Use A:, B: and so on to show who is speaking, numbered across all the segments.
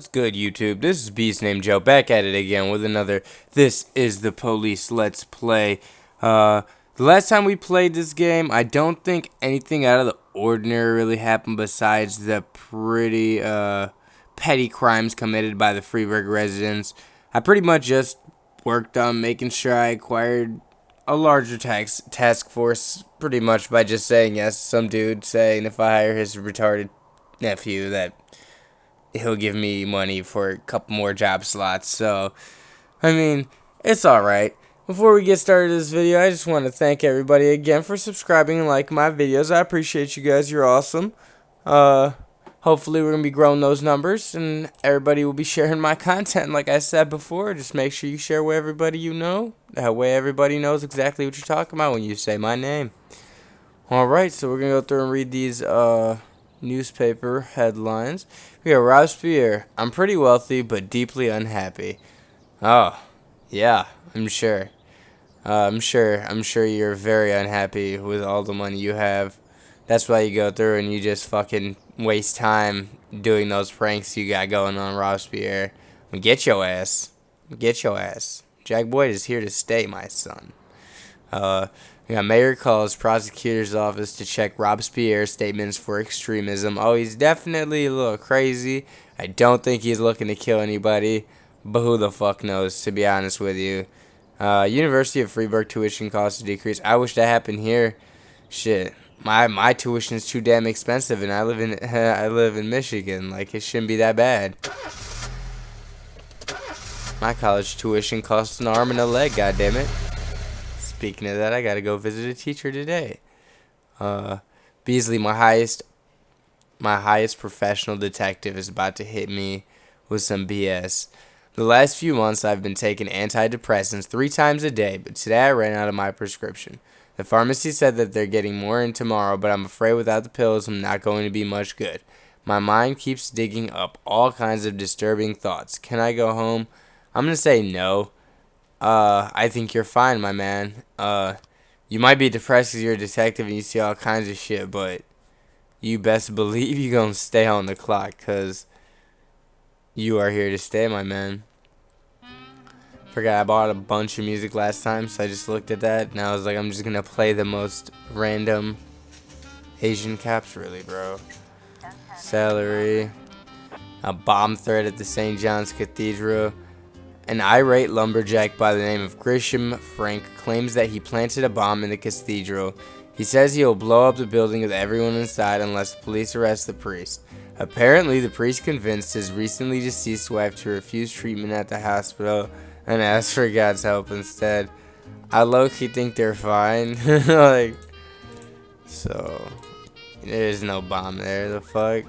A: What's good, YouTube? This is BeastNamedJoe back at it again with another This is the Police Let's Play. The last time we played this game, I don't think anything out of the ordinary really happened besides the pretty petty crimes committed by the Freeburg residents. I pretty much just worked on making sure I acquired a larger task force pretty much by just saying yes. Some dude saying if I hire his retarded nephew that he'll give me money for a couple more job slots. So, I mean, it's alright. Before we get started this video, I just want to thank everybody again for subscribing and liking my videos. I appreciate you guys. You're awesome. Hopefully we're going to be growing those numbers and everybody will be sharing my content like I said before. Just make sure you share with everybody you know. That way everybody knows exactly what you're talking about when you say my name. Alright, so we're going to go through and read these newspaper headlines. We got Robespierre. I'm pretty wealthy but deeply unhappy. Oh, yeah, I'm sure. I'm sure you're very unhappy with all the money you have. That's why you go through and you just fucking waste time doing those pranks you got going on, Robespierre. Get your ass. Get your ass. Jack Boyd is here to stay, my son. We got Mayor calls prosecutor's office to check Robespierre's statements for extremism. Oh, he's definitely a little crazy. I don't think he's looking to kill anybody, but who the fuck knows, to be honest with you. University of Freiburg tuition costs to decrease. I wish that happened here. Shit, my tuition's too damn expensive, and I live in Michigan. Like, it shouldn't be that bad. My college tuition costs an arm and a leg. Goddammit. Speaking of that, I gotta go visit a teacher today. Beasley, my highest professional detective, is about to hit me with some BS. The last few months, I've been taking antidepressants 3 times a day, but today I ran out of my prescription. The pharmacy said that they're getting more in tomorrow, but I'm afraid without the pills, I'm not going to be much good. My mind keeps digging up all kinds of disturbing thoughts. Can I go home? I'm gonna say no. I think you're fine, my man. You might be depressed because you're a detective and you see all kinds of shit, but you best believe you're gonna stay on the clock, because you are here to stay, my man. Forgot I bought a bunch of music last time, so I just looked at that, and I was like, I'm just gonna play the most random Asian caps, really, bro. Celery. A bomb threat at the St. John's Cathedral. An irate lumberjack by the name of Grisham Frank claims that he planted a bomb in the cathedral. He says he will blow up the building with everyone inside unless the police arrest the priest. Apparently, the priest convinced his recently deceased wife to refuse treatment at the hospital and ask for God's help instead. I low-key think they're fine. Like, so, there's no bomb there, the fuck?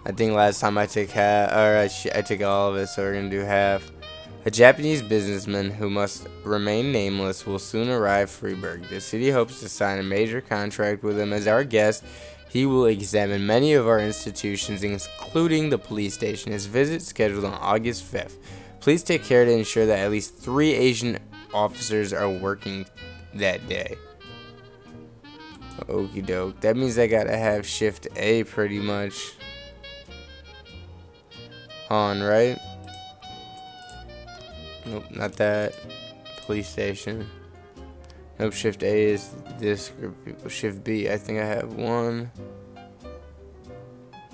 A: I think last time I took half, or I took all of it, so we're gonna do half. A Japanese businessman who must remain nameless will soon arrive Freiburg. The city hopes to sign a major contract with him as our guest. He will examine many of our institutions, including the police station. His visit is scheduled on August 5th. Please take care to ensure that at least 3 Asian officers are working that day. Okie doke. That means I gotta have shift A pretty much on, right? Nope, not that. Police station. Nope, shift A is this group of people. Shift B, I think I have 1,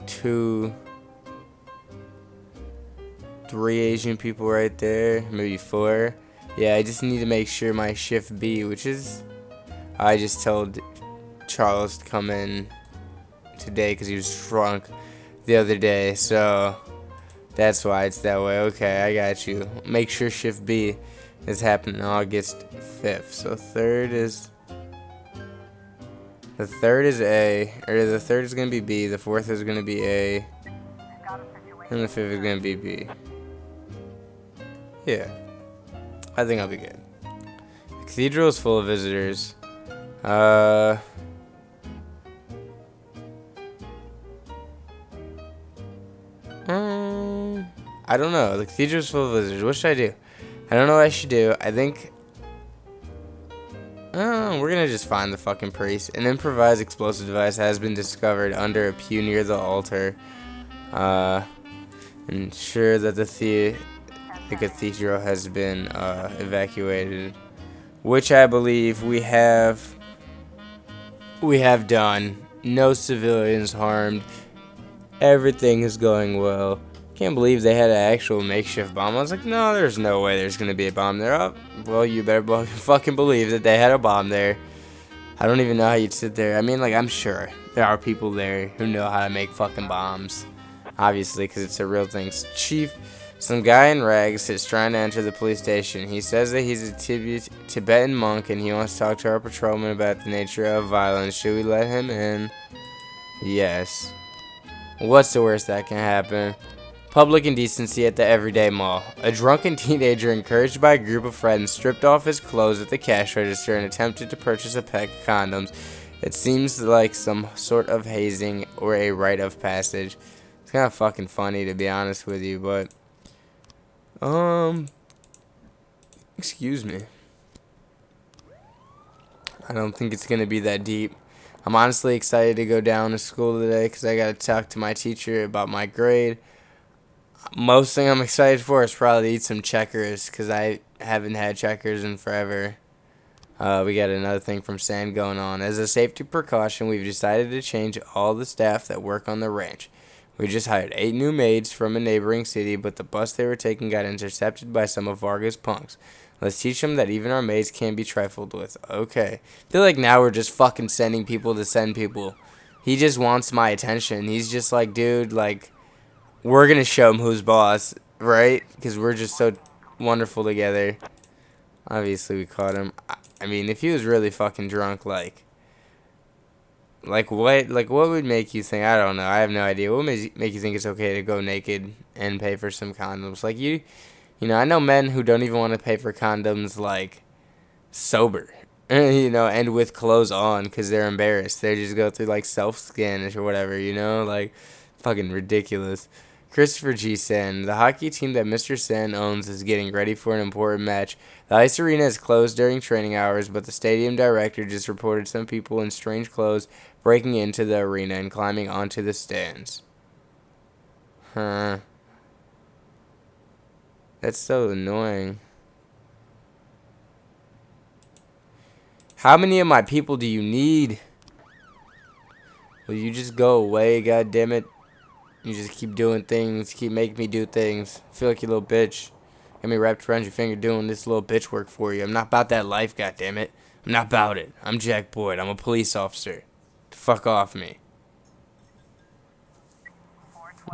A: 2, 3 Asian people right there. Maybe 4. Yeah, I just need to make sure my shift B, which is, I just told Charles to come in today because he was drunk the other day, so that's why it's that way. Okay, I got you. Make sure shift B is happening August 5th. So the third is A, or the third is gonna be B, the fourth is gonna be A, and the fifth is gonna be B. Yeah, I think I'll be good. The cathedral is full of visitors. I don't know. The cathedral's full of visitors. What should I do? I don't know what I should do. I think we're gonna just find the fucking priest. An improvised explosive device has been discovered under a pew near the altar. Ensure that the cathedral has been evacuated, which I believe we have done. No civilians harmed. Everything is going well. Can't believe they had an actual makeshift bomb. I was like, no, there's no way there's gonna be a bomb there. Oh, well, you better fucking believe that they had a bomb there. I don't even know how you'd sit there. I mean, like, I'm sure there are people there who know how to make fucking bombs. Obviously, because it's a real thing. Chief, some guy in rags is trying to enter the police station. He says that he's a Tibetan monk and he wants to talk to our patrolman about the nature of violence. Should we let him in? Yes. What's the worst that can happen? Public indecency at the Everyday Mall. A drunken teenager, encouraged by a group of friends, stripped off his clothes at the cash register and attempted to purchase a pack of condoms. It seems like some sort of hazing or a rite of passage. It's kind of fucking funny, to be honest with you, but excuse me. I don't think it's gonna be that deep. I'm honestly excited to go down to school today because I gotta talk to my teacher about my grade. Most thing I'm excited for is probably to eat some checkers because I haven't had checkers in forever. We got another thing from Sand going on. As a safety precaution, we've decided to change all the staff that work on the ranch. We just hired 8 new maids from a neighboring city, but the bus they were taking got intercepted by some of Varga's punks. Let's teach them that even our maids can't be trifled with. Okay. I feel like now we're just fucking sending people to send people. He just wants my attention. He's just like, dude, like, we're going to show him who's boss, right? Because we're just so wonderful together. Obviously, we caught him. I mean, if he was really fucking drunk, like what would make you think? I don't know. I have no idea. What would make you think it's okay to go naked and pay for some condoms? Like, you know, I know men who don't even want to pay for condoms, like, sober, you know, and with clothes on because they're embarrassed. They just go through, like, self-scan or whatever, you know? Like, fucking ridiculous. Christopher G. Sen. The hockey team that Mr. Sen owns is getting ready for an important match. The ice arena is closed during training hours, but the stadium director just reported some people in strange clothes breaking into the arena and climbing onto the stands. Huh. That's so annoying. How many of my people do you need? Will you just go away, goddammit? You just keep doing things, keep making me do things. I feel like you little bitch. Got me wrapped around your finger doing this little bitch work for you. I'm not about that life, goddammit. I'm not about it. I'm Jack Boyd. I'm a police officer. Fuck off me.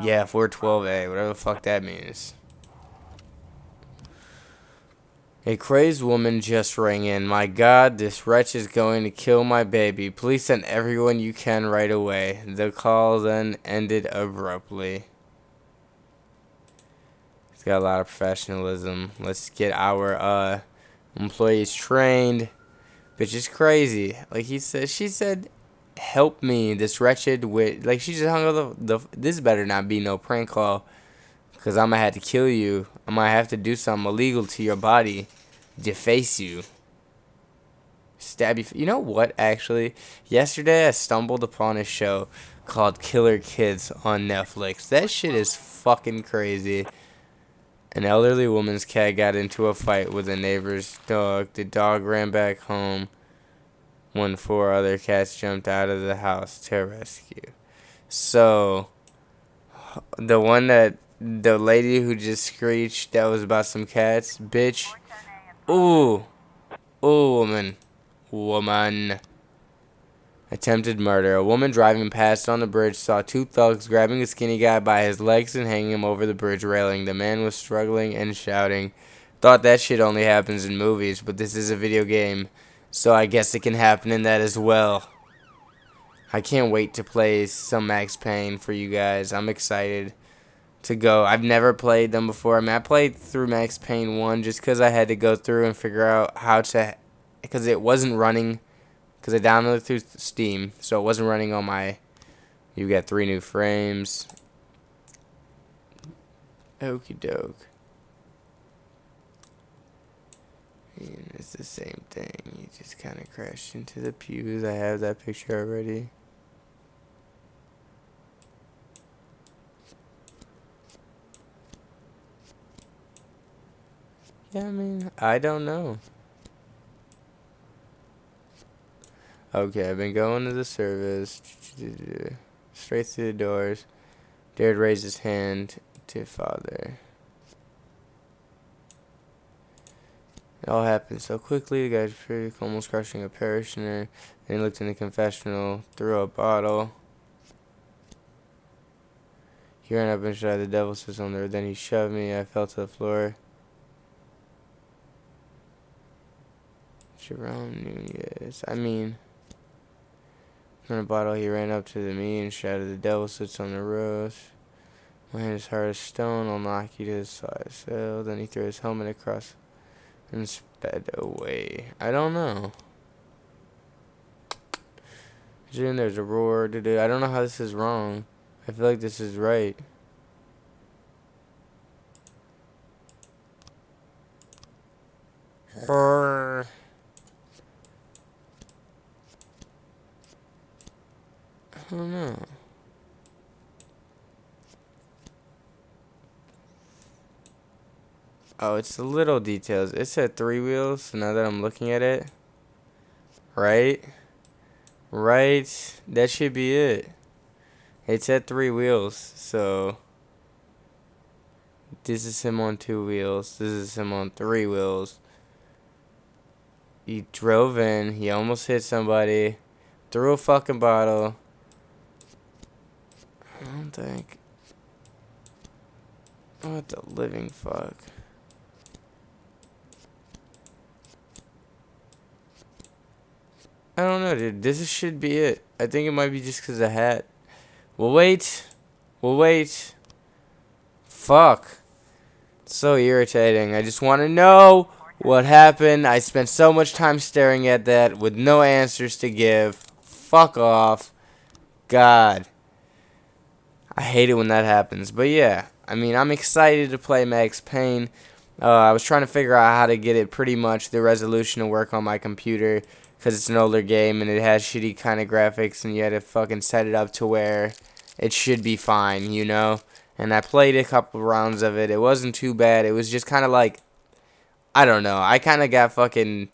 A: Yeah, 412A, whatever the fuck that means. A crazed woman just rang in. My God, this wretch is going to kill my baby. Please send everyone you can right away. The call then ended abruptly. It's got a lot of professionalism. Let's get our employees trained. Bitch is crazy. Like she said, help me. This wretched witch. Like she just hung up this better not be no prank call. Because I'm going to have to kill you. I might have to do something illegal to your body. Deface you. Stab you. You know what, actually? Yesterday I stumbled upon a show called Killer Kids on Netflix. That shit is fucking crazy. An elderly woman's cat got into a fight with a neighbor's dog. The dog ran back home when 4 other cats jumped out of the house to rescue. So, the lady who just screeched that was about some cats, bitch. Ooh, woman. Attempted murder. A woman driving past on the bridge saw 2 thugs grabbing a skinny guy by his legs and hanging him over the bridge railing. The man was struggling and shouting. Thought that shit only happens in movies, but this is a video game, so I guess it can happen in that as well. I can't wait to play some Max Payne for you guys. I'm excited to go. I've never played them before. I mean, I played through Max Payne 1 just because I had to go through and figure out how to, because it wasn't running, because I downloaded it through Steam, so it wasn't running on my, you got 3 new frames. Okie doke. And it's the same thing. You just kind of crashed into the pews. I have that picture already. Yeah, I mean, I don't know. Okay, I've been going to the service. Straight through the doors. Dared raise his hand to father. It all happened so quickly. The guy's pretty almost crushing a parishioner. Then he looked in the confessional, threw a bottle. He ran up and shot the devil sits on there. Then he shoved me. I fell to the floor. Jerome Nunez. I mean, in a bottle, he ran up to me and shouted, "The devil sits on the rose. My hand is hard as stone. I'll knock you to the side." So then he threw his helmet across and sped away. I don't know. Then there's a roar. I don't know how this is wrong. I feel like this is right. I don't know. Oh, it's the little details. It said 3 wheels, so now that I'm looking at it. Right? Right? That should be it. It said 3 wheels, so this is him on 2 wheels. This is him on 3 wheels. He drove in. He almost hit somebody. Threw a fucking bottle. I don't think. What the living fuck? I don't know, dude. This should be it. I think it might be just because of the hat. We'll wait. We'll wait. Fuck. It's so irritating. I just want to know what happened. I spent so much time staring at that with no answers to give. Fuck off. God. I hate it when that happens. But yeah, I mean, I'm excited to play Max Payne. I was trying to figure out how to get it pretty much the resolution to work on my computer because it's an older game and it has shitty kind of graphics and you had to fucking set it up to where it should be fine, you know? And I played a couple rounds of it. It wasn't too bad. It was just kind of like, I don't know. I kind of got fucking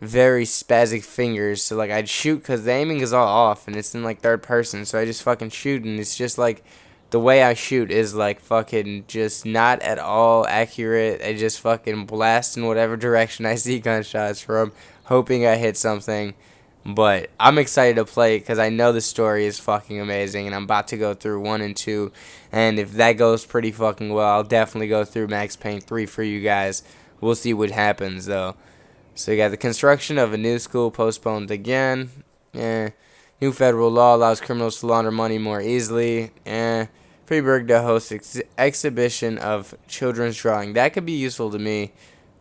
A: very spastic fingers, so like I'd shoot because the aiming is all off and it's in like third person, so I just fucking shoot and it's just like the way I shoot is like fucking just not at all accurate. I just fucking blast in whatever direction I see gunshots from, hoping I hit something. But I'm excited to play it because I know the story is fucking amazing and I'm about to go through 1 and 2, and if that goes pretty fucking well, I'll definitely go through Max Payne 3 for you guys. We'll see what happens though. So you got the construction of a new school postponed again. New federal law allows criminals to launder money more easily. Freeburg to host exhibition of children's drawing. That could be useful to me.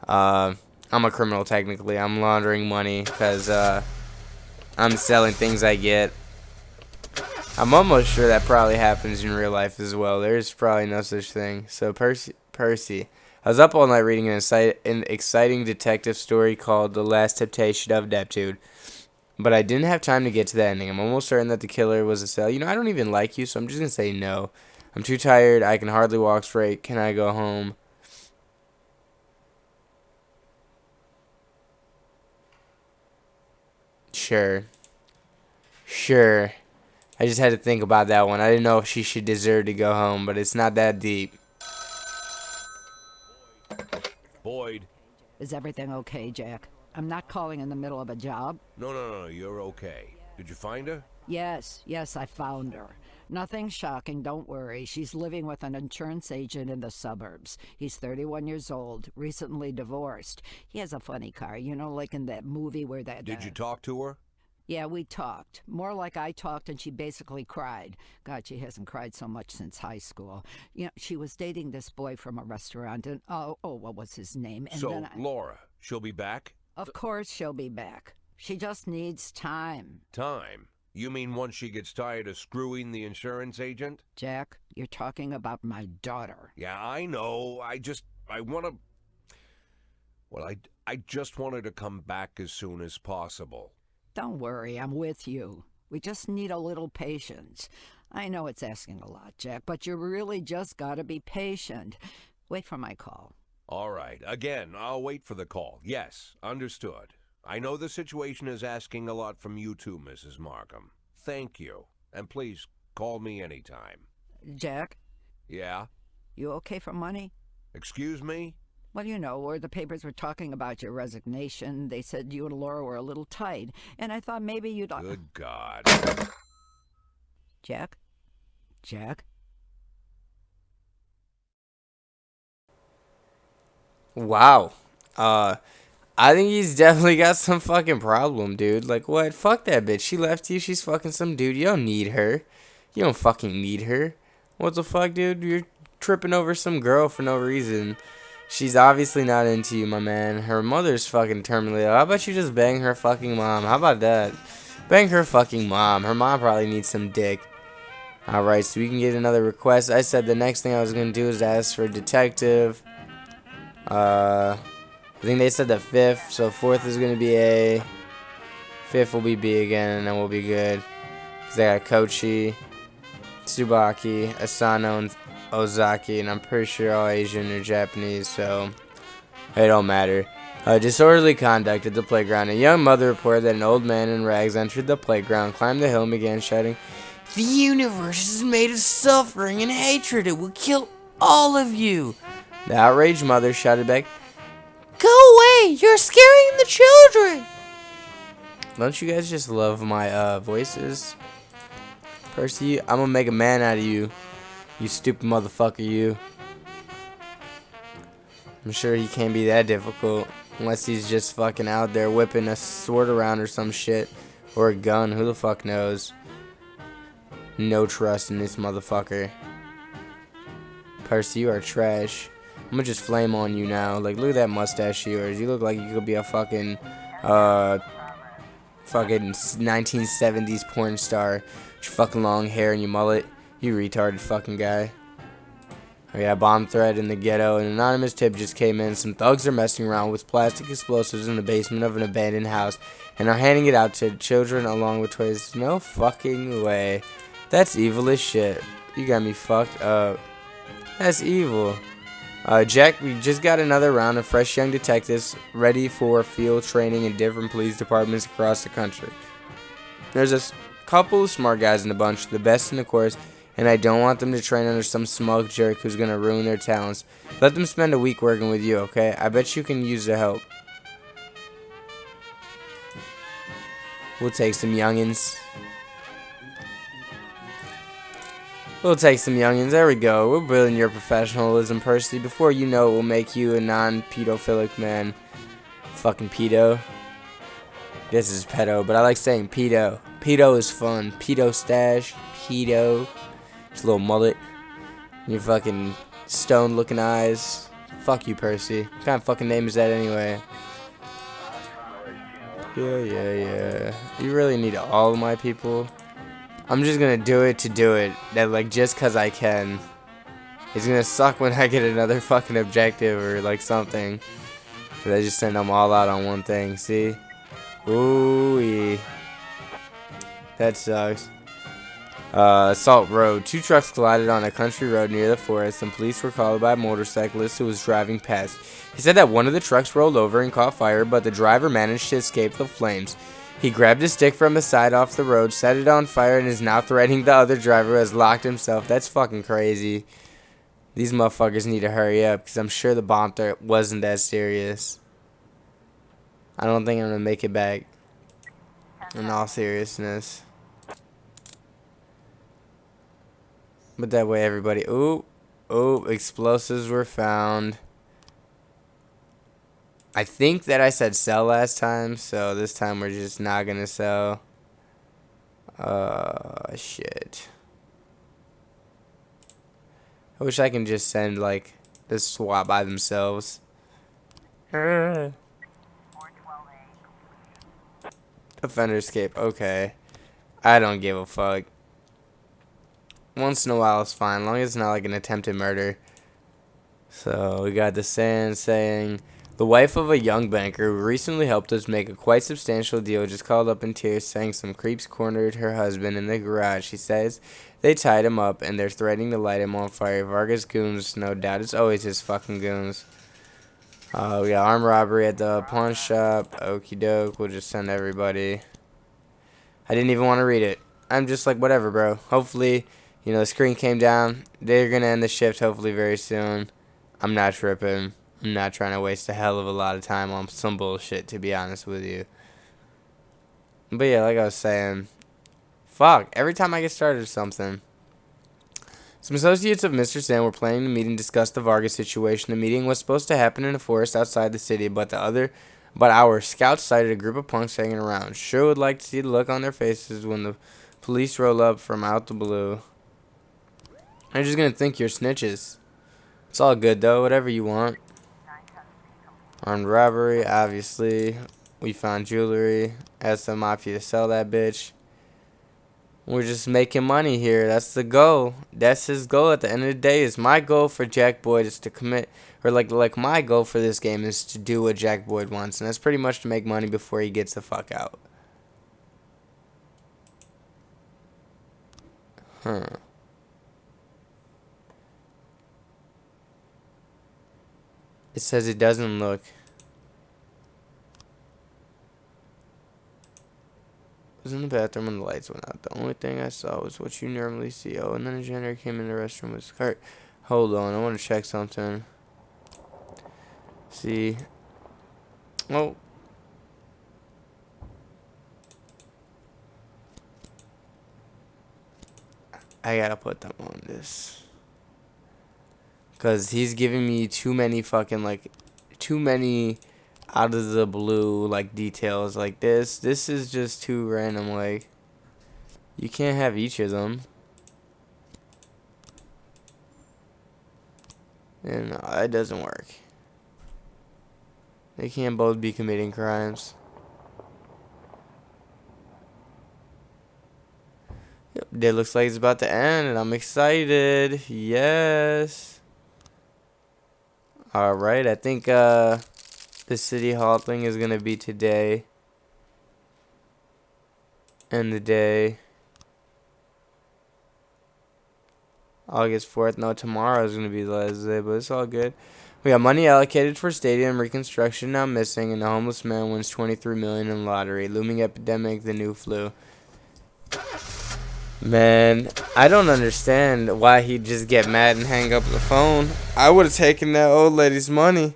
A: I'm a criminal technically. I'm laundering money because I'm selling things I get. I'm almost sure that probably happens in real life as well. There's probably no such thing. So Percy. I was up all night reading an exciting detective story called The Last Temptation of Neptune, but I didn't have time to get to the ending. I'm almost certain that the killer was a cell. You know, I don't even like you, so I'm just going to say no. I'm too tired. I can hardly walk straight. Can I go home? Sure. Sure. I just had to think about that one. I didn't know if she should deserve to go home, but it's not that deep.
B: Boyd.
C: Is everything okay, Jack? I'm not calling in the middle of a job.
B: No, you're okay. Did you find her?
C: Yes, I found her. Nothing shocking, don't worry. She's living with an insurance agent in the suburbs. He's 31 years old, recently divorced. He has a funny car, you know, like in that movie where that...
B: Did you talk to her?
C: Yeah, we talked. More like I talked and she basically cried. God, she hasn't cried so much since high school. You know, she was dating this boy from a restaurant and, what was his name? And
B: so, Laura, she'll be back?
C: Of course she'll be back. She just needs time.
B: Time? You mean once she gets tired of screwing the insurance agent?
C: Jack, you're talking about my daughter.
B: Yeah, I know. I want to... Well, I just want her to come back as soon as possible.
C: Don't worry, I'm with you. We just need a little patience. I know it's asking a lot, Jack, but you really just gotta be patient. Wait for my call.
B: All right. Again, I'll wait for the call. Yes, understood. I know the situation is asking a lot from you too, Mrs. Markham. Thank you. And please, call me anytime.
C: Jack,
B: Yeah?
C: you okay for money?
B: Excuse me?
C: Well, you know, where the papers were talking about your resignation, they said you and Laura were a little tight, and I thought maybe you'd...
B: Good God.
C: Jack? Jack?
A: Wow. I think he's definitely got some fucking problem, dude. Like, what? Fuck that bitch. She left you. She's fucking some dude. You don't need her. You don't fucking need her. What the fuck, dude? You're tripping over some girl for no reason. She's obviously not into you, my man. Her mother's fucking terminally ill. How about you just bang her fucking mom? How about that? Bang her fucking mom. Her mom probably needs some dick. Alright, so we can get another request. I said the next thing I was going to do is ask for a detective. I think they said the 5th, so 4th is going to be A. 5th will be B again, and then we'll be good. Because they got Kochi, Tsubaki, Asano, and Ozaki, and I'm pretty sure all Asian or Japanese, so it don't matter. Disorderly conduct at the playground. A young mother reported that an old man in rags entered the playground, climbed the hill, and began shouting, "The universe is made of suffering and hatred. It will kill all of you." The outraged mother shouted back, "Go away! You're scaring the children!" Don't you guys just love my voices? Percy, I'm gonna make a man out of you. You stupid motherfucker, you. I'm sure he can't be that difficult. Unless he's just fucking out there whipping a sword around or some shit. Or a gun, who the fuck knows. No trust in this motherfucker. Percy, you are trash. I'm gonna just flame on you now. Like, look at that mustache of yours. You look like you could be a fucking 1970s porn star. With your fucking long hair and your mullet. You retarded fucking guy. Oh yeah, bomb threat in the ghetto. An anonymous tip just came in. Some thugs are messing around with plastic explosives in the basement of an abandoned house and are handing it out to children along with toys. No fucking way. That's evil as shit. You got me fucked up. That's evil. Jack, we just got another round of fresh young detectives ready for field training in different police departments across the country. There's a couple of smart guys in the bunch, the best in the course, and I don't want them to train under some smug jerk who's gonna ruin their talents. Let them spend a week working with you, okay? I bet you can use the help. We'll take some youngins. There we go. We're building your professionalism, Percy. Before you know it, we'll make you a non-pedophilic man. Fucking pedo. This is pedo, but I like saying pedo. Pedo is fun. Pedo stash. Pedo. Just a little mullet. Your fucking stone-looking eyes. Fuck you, Percy. What kind of fucking name is that anyway? Yeah. You really need all of my people. I'm just gonna do it to do it. That, like, just cause I can. It's gonna suck when I get another fucking objective or like something. Cause I just send them all out on one thing. See? Ooh-wee. That sucks. Assault Road. 2 trucks collided on a country road near the forest, and police were called by a motorcyclist who was driving past. He said that one of the trucks rolled over and caught fire, but the driver managed to escape the flames. He grabbed a stick from the side off the road, set it on fire, and is now threatening the other driver who has locked himself. That's fucking crazy. These motherfuckers need to hurry up, because I'm sure the bomb threat wasn't that serious. I don't think I'm going to make it back. In all seriousness. But that way everybody... Ooh, explosives were found. I think that I said sell last time, so this time we're just not gonna sell. Shit. I wish I can just send, like, this swap by themselves. Offender escape, okay. I don't give a fuck. Once in a while it's fine, as long as it's not like an attempted murder. So, we got the saying... The wife of a young banker who recently helped us make a quite substantial deal just called up in tears saying some creeps cornered her husband in the garage. She says they tied him up and they're threatening to light him on fire. Vargas goons, no doubt. It's always his fucking goons. We got armed robbery at the pawn shop. Okie doke. We'll just send everybody. I didn't even want to read it. I'm just like, whatever, bro. Hopefully, you know, the screen came down. They're going to end the shift hopefully very soon. I'm not tripping. I'm not trying to waste a hell of a lot of time on some bullshit, to be honest with you. But yeah, like I was saying, fuck, every time I get started with something. Some associates of Mr. Sam were planning to meet and discuss the Vargas situation. The meeting was supposed to happen in a forest outside the city, but our scouts sighted a group of punks hanging around. Sure would like to see the look on their faces when the police roll up from out the blue. They're just gonna think you're snitches. It's all good though, whatever you want. Armed robbery, obviously. We found jewelry. Asked the mafia to sell that bitch. We're just making money here. That's the goal. That's his goal at the end of the day. Is my goal for Jack Boyd is to commit, or like my goal for this game is to do what Jack Boyd wants, and that's pretty much to make money before he gets the fuck out. Huh. It says it doesn't look. I was in the bathroom when the lights went out. The only thing I saw was what you normally see. Oh, and then a janitor came in the restroom with his cart. Hold on, I want to check something. See. Oh. I gotta put them on this. Because he's giving me too many fucking, like, too many out of the blue, like, details like this. This is just too random, like. You can't have each of them. And no, that doesn't work. They can't both be committing crimes. Yep, it looks like it's about to end, and I'm excited. Yes. Alright, I think the City Hall thing is going to be today. And the day. August 4th. No, tomorrow is going to be the last day, but it's all good. We got money allocated for stadium reconstruction now missing, and the homeless man wins $23 million in lottery. Looming epidemic, the new flu. Man, I don't understand why he'd just get mad and hang up the phone. I would have taken that old lady's money.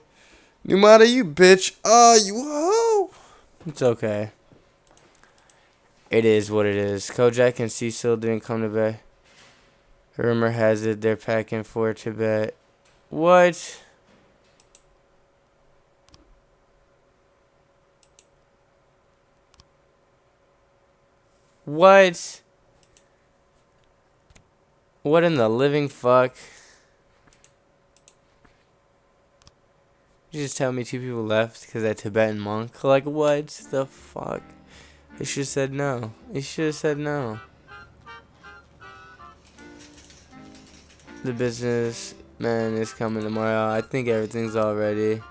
A: No matter you, bitch. Oh, you hoe. It's okay. It is what it is. Kojak and Cecil didn't come to bed. Rumor has it they're packing for Tibet. What? What? What in the living fuck? You just tell me 2 people left because that Tibetan monk? Like, what the fuck? They should have said no. They should have said no. The businessman is coming tomorrow. I think everything's all ready.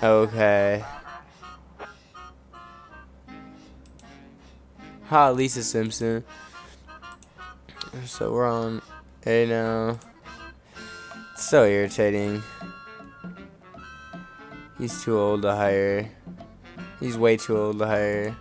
A: Okay. Ha, Lisa Simpson. So we're on A now. It's so irritating. He's too old to hire. He's way too old to hire.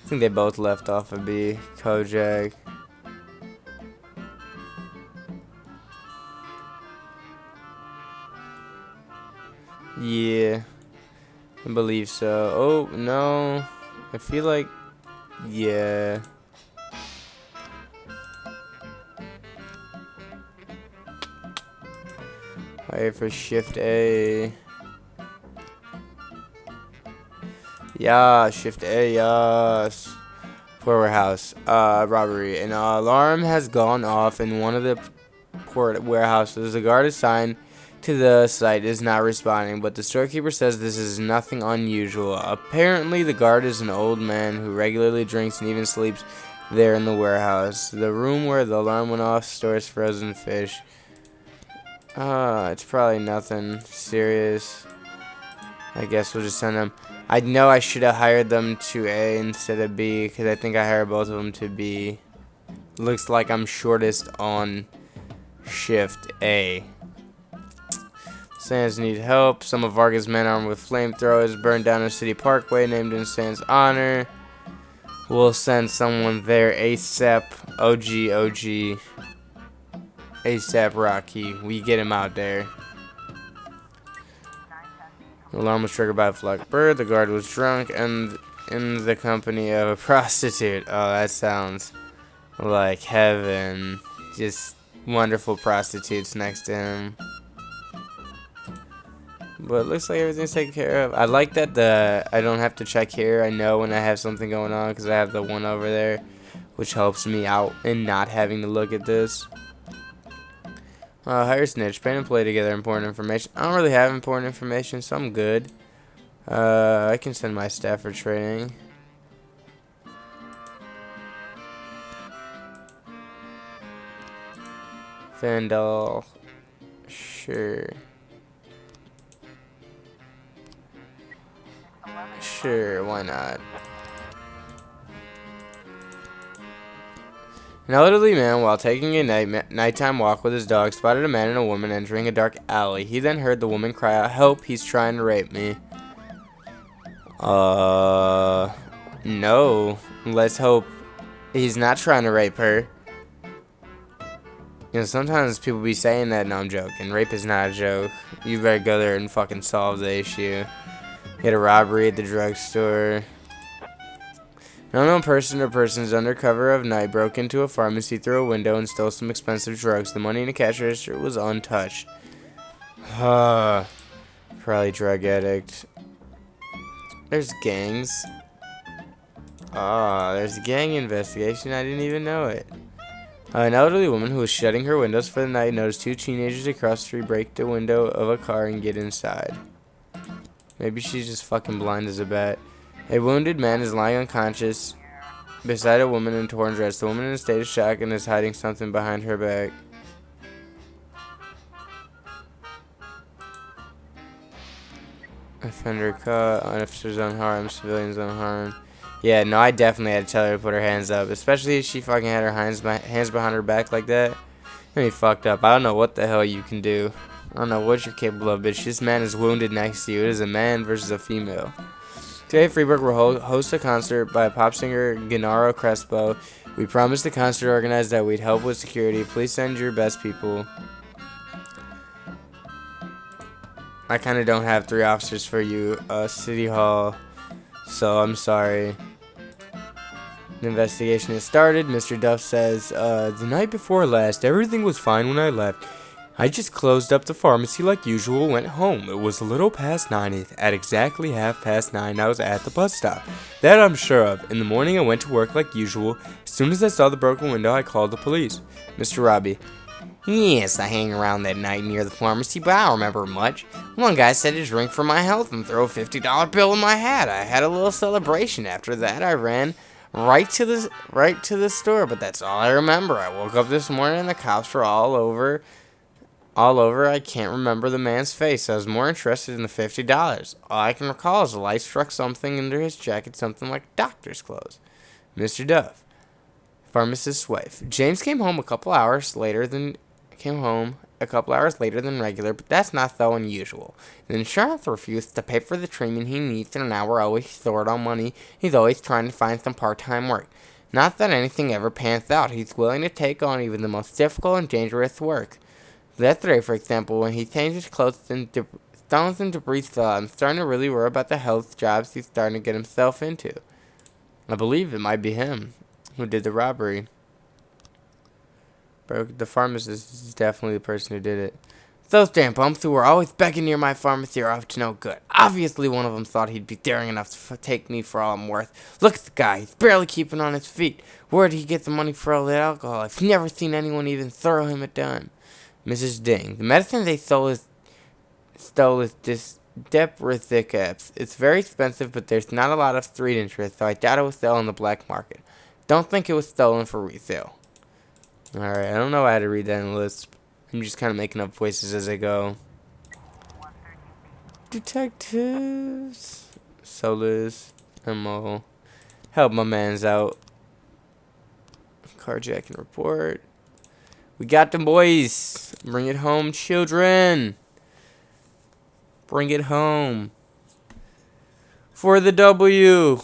A: I think they both left off of B. Kojak. Yeah. I believe so. Oh, no. I feel like... Yeah. Wait for shift A. Yeah, shift A, yes. Poor warehouse. Robbery. An alarm has gone off in one of the port warehouses. The guard assigned to the site is not responding, but the storekeeper says this is nothing unusual. Apparently, the guard is an old man who regularly drinks and even sleeps there in the warehouse. The room where the alarm went off stores frozen fish. It's probably nothing serious. I guess we'll just send him. I know I should have hired them to A instead of B, because I think I hired both of them to B. Looks like I'm shortest on shift A. Sands need help. Some of Varga's men armed with flamethrowers burned down a city parkway named in Sands' honor. We'll send someone there ASAP. OG. ASAP Rocky. We get him out there. The alarm was triggered by a flock bird. The guard was drunk and in the company of a prostitute. Oh, that sounds like heaven. Just wonderful prostitutes next to him. But it looks like everything's taken care of. I like that I don't have to check here. I know when I have something going on because I have the one over there, which helps me out in not having to look at this. Hire snitch. Paint and play together. Important information. I don't really have important information, so I'm good. I can send my staff for training. Vandal. Sure. Sure, why not? An elderly man, while taking a nighttime walk with his dog, spotted a man and a woman entering a dark alley. He then heard the woman cry out, "Help, he's trying to rape me." No. Let's hope he's not trying to rape her. You know, sometimes people be saying that. No, I'm joking. Rape is not a joke. You better go there and fucking solve the issue. Hit a robbery at the drugstore. An unknown person or persons under cover of night broke into a pharmacy through a window and stole some expensive drugs. The money in the cash register was untouched. Probably drug addict. There's gangs. There's a gang investigation. I didn't even know it. An elderly woman who was shutting her windows for the night noticed two teenagers across the street break the window of a car and get inside. Maybe she's just fucking blind as a bat. A wounded man is lying unconscious beside a woman in a torn dress. The woman in a state of shock and is hiding something behind her back. Offender caught. Officers unharmed. Civilians unharmed. Yeah, no, I definitely had to tell her to put her hands up. Especially if she fucking had her hands behind her back like that. I mean, fucked up. I don't know what the hell you can do. I don't know what you're capable of, bitch. This man is wounded next to you. It is a man versus a female. Today, Freeburg will host a concert by pop singer Gennaro Crespo. We promised the concert organizers that we'd help with security. Please send your best people. I kind of don't have 3 officers for you, City Hall, so I'm sorry. The investigation has started. Mr. Duff says, the night before last, everything was fine when I left. I just closed up the pharmacy like usual, went home. It was a little past 9. At exactly 9:30, I was at the bus stop. That I'm sure of. In the morning, I went to work like usual. As soon as I saw the broken window, I called the police. Mr. Robbie. Yes, I hang around that night near the pharmacy, but I don't remember much. One guy said to drink for my health and throw a $50 bill in my hat. I had a little celebration. After that, I ran right to the store, but that's all I remember. I woke up this morning and the cops were all over. I can't remember the man's face. I was more interested in the $50. All I can recall is the light struck something under his jacket, something like doctor's clothes. Mr. Duff. Pharmacist's wife. James came home a couple hours later than regular, but that's not so unusual. The insurance refused to pay for the treatment he needs, and now we're always short on money. He's always trying to find some part-time work. Not that anything ever pans out. He's willing to take on even the most difficult and dangerous work. Yesterday, for example, when he changed his clothes and stones and debris fell, I'm starting to really worry about the health jobs he's starting to get himself into. I believe it might be him who did the robbery. The pharmacist is definitely the person who did it. Those damn bumps who were always begging near my pharmacy are up to no good. Obviously, one of them thought he'd be daring enough to take me for all I'm worth. Look at the guy. He's barely keeping on his feet. Where did he get the money for all that alcohol? I've never seen anyone even throw him a dime. Mrs. Ding. The medicine they stole is this Deprisicaps. It's very expensive, but there's not a lot of street interest, so I doubt it was sold on the black market. Don't think it was stolen for resale. Alright, I don't know how to read that in the list. I'm just kind of making up voices as I go. Detectives. Solas, ammo. Help my man's out. Carjacking report. We got them boys. Bring it home, children. Bring it home. For the W.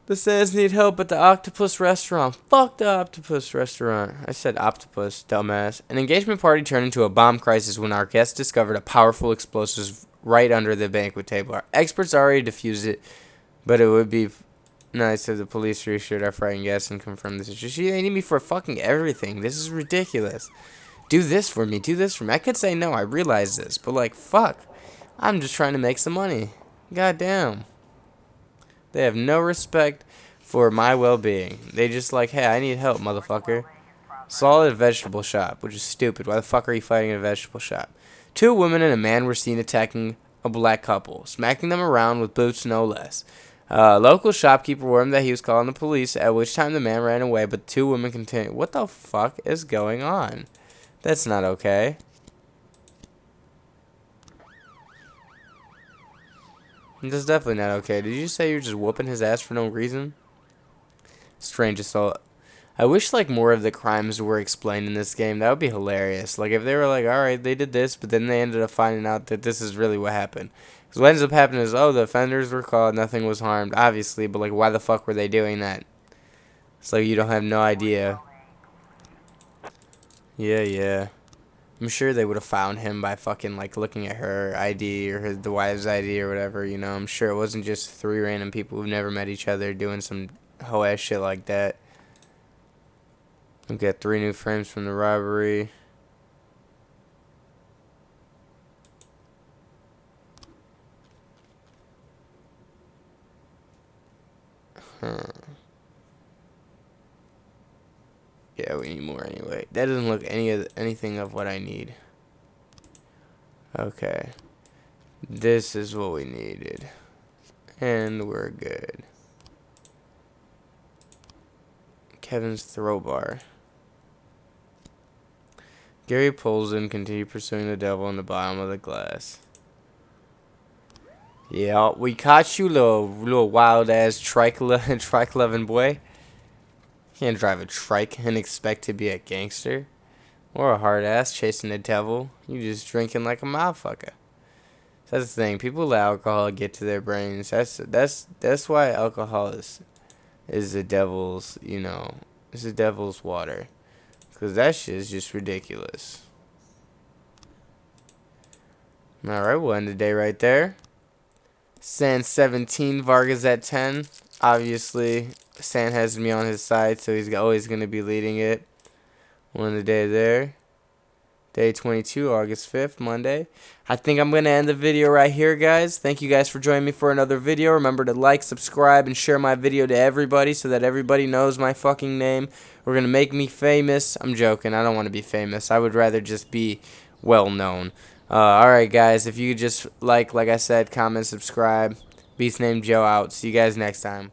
A: The says need help at the octopus restaurant. Fuck the octopus restaurant. I said octopus, dumbass. An engagement party turned into a bomb crisis when our guests discovered a powerful explosive right under the banquet table. Our experts already defused it, but it would be nice if the police reassured our frightened guests and confirmed this issue. They need me for fucking everything. This is ridiculous. Do this for me. Do this for me. I could say no. I realize this, but like, fuck. I'm just trying to make some money. Goddamn. They have no respect for my well-being. They just like, hey, I need help, motherfucker. Saw at a vegetable shop, which is stupid. Why the fuck are you fighting at a vegetable shop? 2 women and a man were seen attacking a black couple, smacking them around with boots no less. Local shopkeeper warned that he was calling the police, at which time the man ran away, but the 2 women continued. What the fuck is going on? That's not okay. That's definitely not okay. Did you say you're just whooping his ass for no reason? Strange assault. I wish like more of the crimes were explained in this game. That would be hilarious. Like if they were like, alright, they did this, but then they ended up finding out that this is really what happened. Because what ends up happening is, oh, the offenders were caught, nothing was harmed, obviously, but like why the fuck were they doing that? It's like you don't have no idea. Yeah. I'm sure they would have found him by fucking like looking at her ID or the wife's ID or whatever, you know. I'm sure it wasn't just 3 random people who've never met each other doing some hoe ass shit like that. We've got 3 new frames from the robbery. Yeah, we need more anyway. That doesn't look anything of what I need. Okay. This is what we needed. And we're good. Kevin's throw bar. Gary pulls in, continue pursuing the devil in the bottom of the glass. Yeah, we caught you, little wild ass trike loving boy. Can't drive a trike and expect to be a gangster. Or a hard ass chasing the devil. You just drinking like a motherfucker. That's the thing. People let alcohol get to their brains. That's why alcohol is the devil's, you know, it's the devil's water. Because that shit is just ridiculous. Alright, we'll end the day right there. San 17, Vargas at 10. Obviously, San has me on his side, so he's always going to be leading it. We'll end the day there. Day 22, August 5th, Monday. I think I'm going to end the video right here, guys. Thank you guys for joining me for another video. Remember to like, subscribe, and share my video to everybody so that everybody knows my fucking name. We're going to make me famous. I'm joking. I don't want to be famous. I would rather just be well known. Alright, guys. If you could just like I said, comment, subscribe. BeastNamedJoe out. See you guys next time.